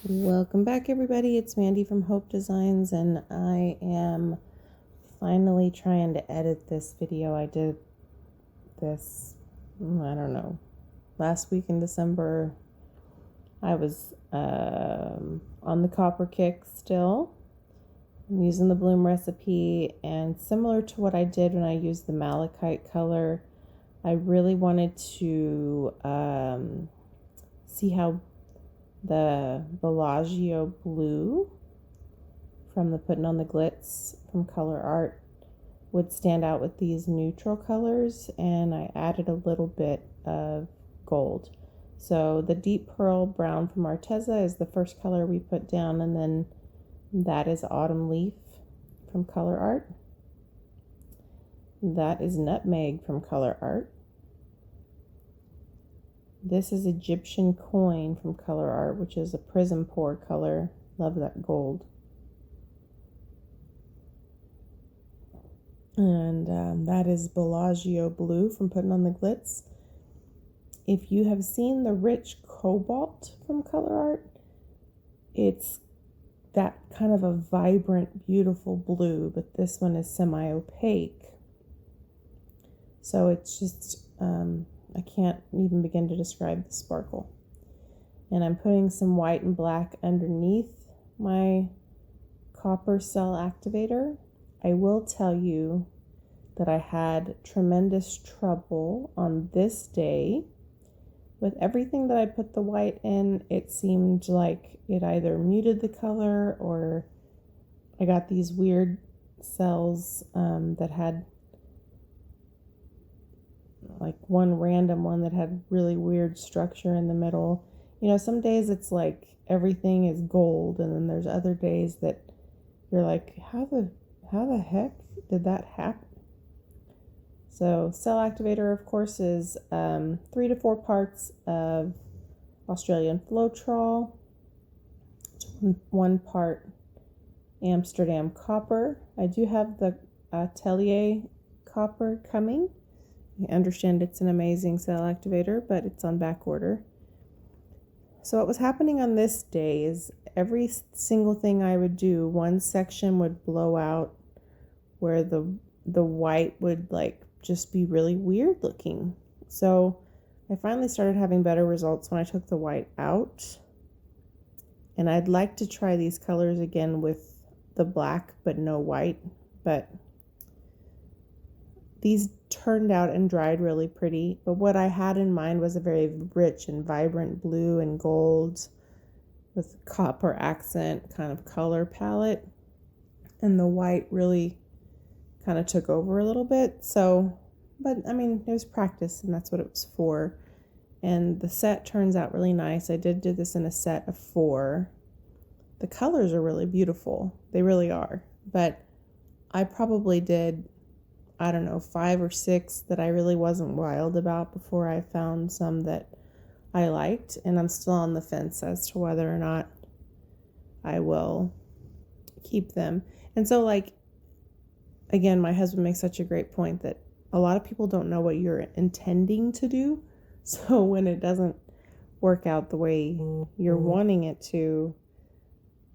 Welcome back, everybody. It's Mandy from Hope Designs, and I am finally trying to edit this video. I did this, I don't know, last week in December. I was on the copper kick still. I'm using the bloom recipe, and similar to what I did when I used the malachite color, I really wanted to see how the Bellagio blue from the Puttin on the Glitz from Colourarte would stand out with these neutral colors, and I added a little bit of gold. So the deep pearl brown from Arteza is the first color we put down, and then that is Autumn Leaf from Colourarte. That is Nutmeg from Colourarte. This is Egyptian Coin from Colourarte, which is a Prizm pour color. Love that gold. And that is Bellagio Blue from Puttin on the Glitz. If you have seen the rich Cobalt from Colourarte, it's that kind of a vibrant, beautiful blue, but this one is semi-opaque. So it's just, I can't even begin to describe the sparkle. And I'm putting some white and black underneath my Copper Cell Activator. I will tell you that I had tremendous trouble on this day with everything that I put the white in. It seemed like it either muted the color, or I got these weird cells that had like one random one that had really weird structure in the middle. You know, some days it's like everything is gold, and then there's other days that you're like, how the heck did that happen? So Cell Activator, of course, is 3 to 4 parts of Australian Floetrol, 1 part Amsterdam copper. I do have the Atelier copper coming. I understand it's an amazing cell activator, but it's on back order. So what was happening on this day is every single thing I would do, one section would blow out where the white would like just be really weird looking. So I finally started having better results when I took the white out. And I'd like to try these colors again with the black but no white, but these turned out and dried really pretty, but what I had in mind was a very rich and vibrant blue and gold with copper accent kind of color palette, and the white really kind of took over a little bit. So, but I mean, it was practice, and that's what it was for. And the set turns out really nice. I did do this in a set of 4. The colors are really beautiful. They really are. But I probably did, I don't know, 5 or 6 that I really wasn't wild about before I found some that I liked, and I'm still on the fence as to whether or not I will keep them. And so, like, again, my husband makes such a great point that a lot of people don't know what you're intending to do. So when it doesn't work out the way you're wanting it to,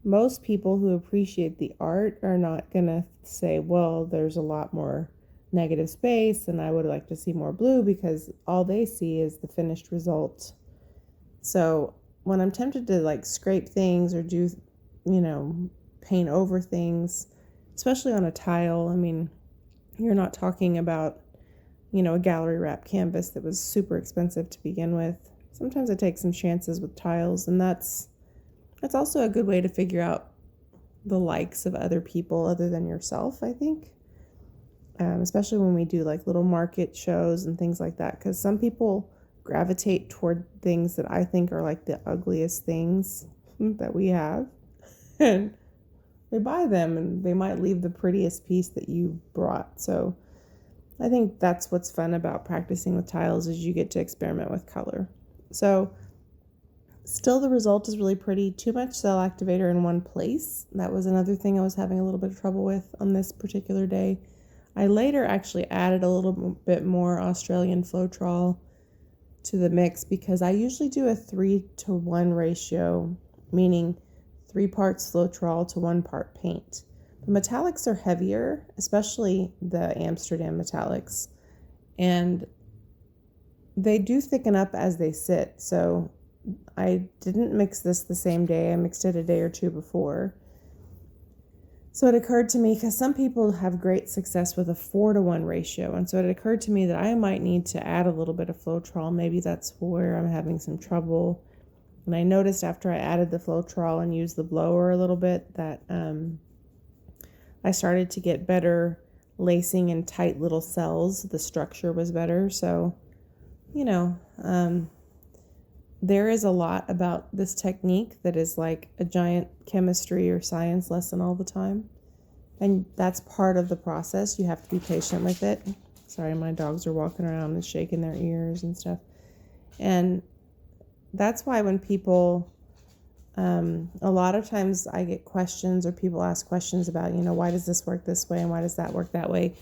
most people who appreciate the art are not gonna say, well, there's a lot more negative space and I would like to see more blue, because all they see is the finished result. So when I'm tempted to like scrape things or do, you know, paint over things, especially on a tile, I mean, you're not talking about, you know, a gallery wrap canvas that was super expensive to begin with. Sometimes I take some chances with tiles, and that's also a good way to figure out the likes of other people other than yourself, I think. Especially when we do like little market shows and things like that, because some people gravitate toward things that I think are like the ugliest things that we have, and they buy them, and they might leave the prettiest piece that you brought. So I think that's what's fun about practicing with tiles, is you get to experiment with color. So still the result is really pretty. Too much cell activator in one place. That was another thing I was having a little bit of trouble with on this particular day. I later actually added a little bit more Australian Floetrol to the mix, because I usually do a 3-to-1 ratio meaning 3 parts Floetrol to 1 part paint. The metallics are heavier, especially the Amsterdam metallics, and they do thicken up as they sit. So I didn't mix this the same day. I mixed it a day or two before. So it occurred to me, because some people have great success with a 4-to-1 ratio, and so it occurred to me that I might need to add a little bit of Floetrol. Maybe that's where I'm having some trouble. And I noticed after I added the Floetrol and used the blower a little bit that I started to get better lacing in tight little cells. The structure was better. So, there is a lot about this technique that is like a giant chemistry or science lesson all the time. And that's part of the process. You have to be patient with it. Sorry, my dogs are walking around and shaking their ears and stuff. And that's why when people, a lot of times I get questions, or people ask questions about, why does this work this way and why does that work that way?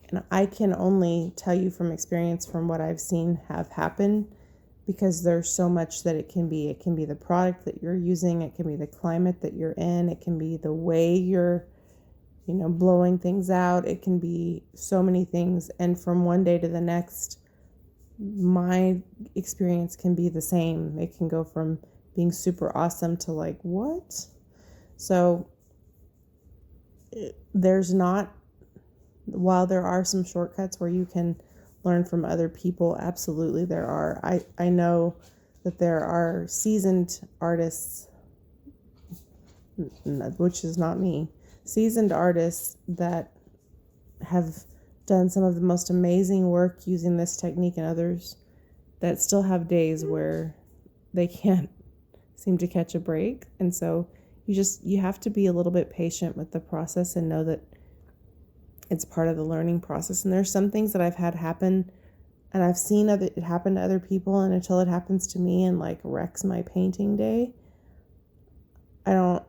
And I can only tell you from experience, from what I've seen have happened, because there's so much that it can be. It can be the product that you're using. It can be the climate that you're in. It can be the way you're, blowing things out. It can be so many things. And from one day to the next, my experience can be the same. It can go from being super awesome to like, what? So while there are some shortcuts where you can learn from other people, absolutely there are. I know that there are seasoned artists, which is not me, seasoned artists that have done some of the most amazing work using this technique, and others that still have days where they can't seem to catch a break. And so you have to be a little bit patient with the process and know that it's part of the learning process. And there's some things that I've had happen, and I've seen it happen to other people, and until it happens to me and like wrecks my painting day, I don't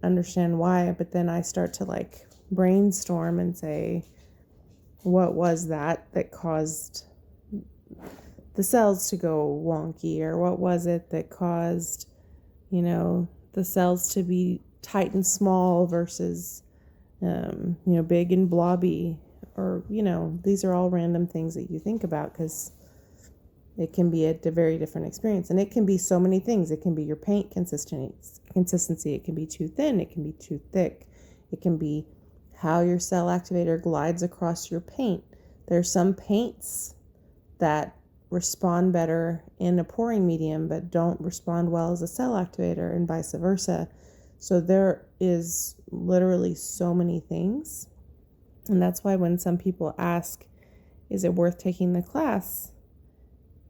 understand why. But then I start to like brainstorm and say, what was that caused the cells to go wonky? Or what was it that caused, the cells to be tight and small versus big and blobby? Or, these are all random things that you think about, because it can be a very different experience. And it can be so many things. It can be your paint consistency. It can be too thin. It can be too thick. It can be how your cell activator glides across your paint. There's some paints that respond better in a pouring medium but don't respond well as a cell activator, and vice versa. So there is literally so many things. And that's why when some people ask, is it worth taking the class,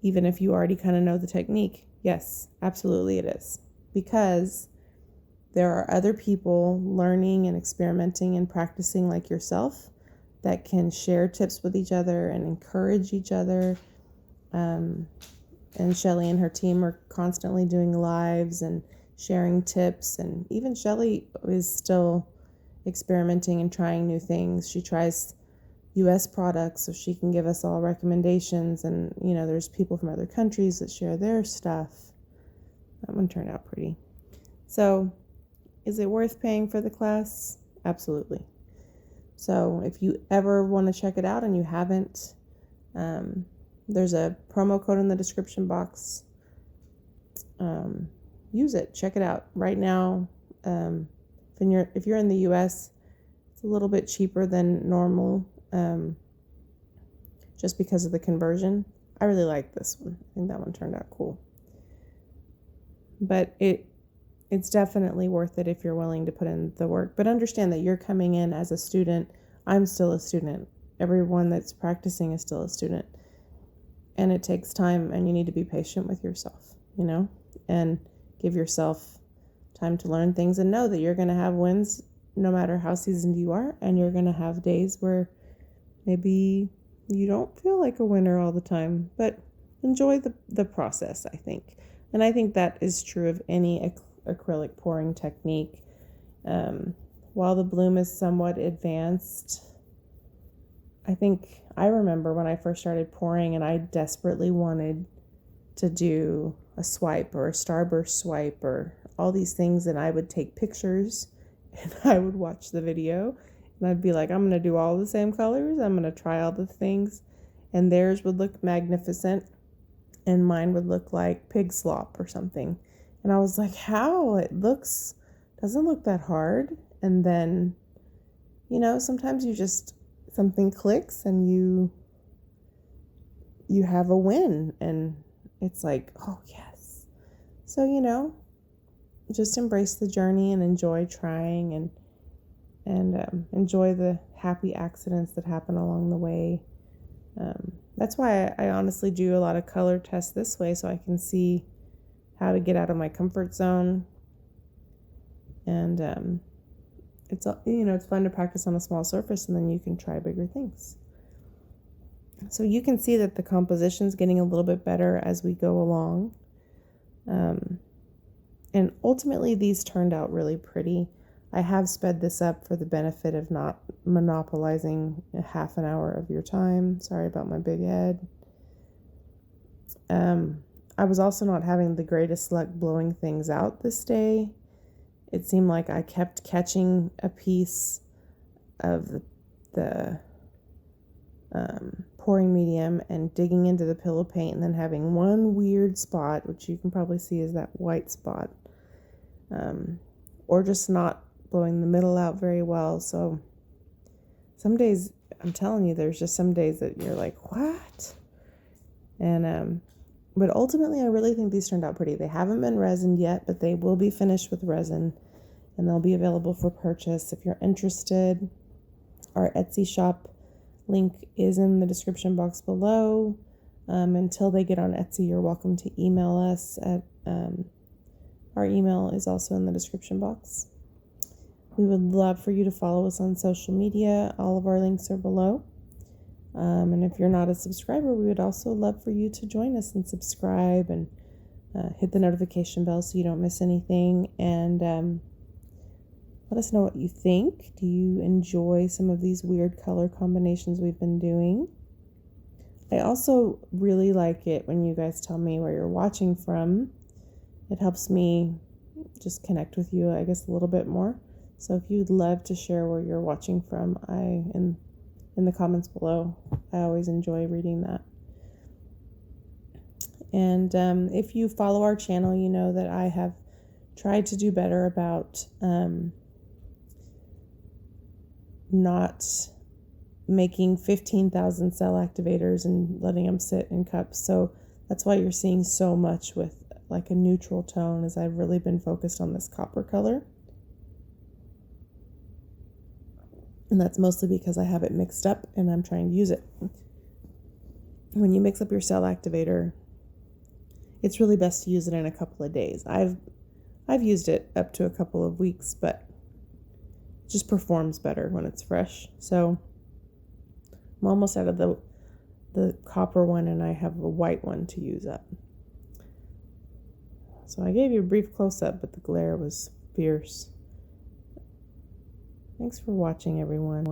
even if you already kind of know the technique? Yes, absolutely it is. Because there are other people learning and experimenting and practicing like yourself that can share tips with each other and encourage each other. And Shelley and her team are constantly doing lives and sharing tips. And even Shelley is still experimenting and trying new things. She tries US products so she can give us all recommendations. And, there's people from other countries that share their stuff. That one turned out pretty. So, is it worth paying for the class? Absolutely. So if you ever want to check it out and you haven't, there's a promo code in the description box. Use it. Check it out. Right now, if you're in the US, it's a little bit cheaper than normal, just because of the conversion. I really like this one. I think that one turned out cool. But it's definitely worth it if you're willing to put in the work. But understand that you're coming in as a student. I'm still a student. Everyone that's practicing is still a student. And it takes time, and you need to be patient with yourself, and give yourself time to learn things, and know that you're going to have wins no matter how seasoned you are. And you're going to have days where maybe you don't feel like a winner all the time, but enjoy the process, I think. And I think that is true of any acrylic pouring technique. While the bloom is somewhat advanced, I remember when I first started pouring and I desperately wanted to do a swipe or a starburst swipe or all these things, and I would take pictures and I would watch the video and I'd be like, I'm going to do all the same colors. I'm going to try all the things, and theirs would look magnificent and mine would look like pig slop or something. And I was like, how? It doesn't look that hard. And then, sometimes something clicks and you have a win, and it's like, oh yes. So, just embrace the journey and enjoy trying and enjoy the happy accidents that happen along the way. That's why I honestly do a lot of color tests this way, so I can see how to get out of my comfort zone. And it's fun to practice on a small surface, and then you can try bigger things. So you can see that the composition's getting a little bit better as we go along. And ultimately these turned out really pretty. I have sped this up for the benefit of not monopolizing a half an hour of your time. Sorry about my big head. I was also not having the greatest luck blowing things out this day. It seemed like I kept catching a piece of the pouring medium and digging into the pillow paint and then having one weird spot, which you can probably see is that white spot, or just not blowing the middle out very well. So some days, I'm telling you, there's just some days that you're like, what? And but ultimately I really think these turned out pretty. They haven't been resined yet, but they will be finished with resin and they'll be available for purchase if you're interested. Our Etsy shop link is in the description box below. Until they get on Etsy, you're welcome to email us at our email is also in the description box. We would love for you to follow us on social media. All of our links are below. And if you're not a subscriber, we would also love for you to join us and subscribe and hit the notification bell so you don't miss anything. And let us know what you think. Do you enjoy some of these weird color combinations we've been doing? I also really like it when you guys tell me where you're watching from. It helps me just connect with you, I guess, a little bit more. So if you'd love to share where you're watching from, in the comments below, I always enjoy reading that. And if you follow our channel, you know that I have tried to do better about not making 15,000 cell activators and letting them sit in cups. So that's why you're seeing so much with like a neutral tone, as I've really been focused on this copper color. And that's mostly because I have it mixed up and I'm trying to use it. When you mix up your cell activator, it's really best to use it in a couple of days. I've used it up to a couple of weeks, but it just performs better when it's fresh. So I'm almost out of the copper one, and I have a white one to use up. So I gave you a brief close-up, but the glare was fierce. Thanks for watching, everyone.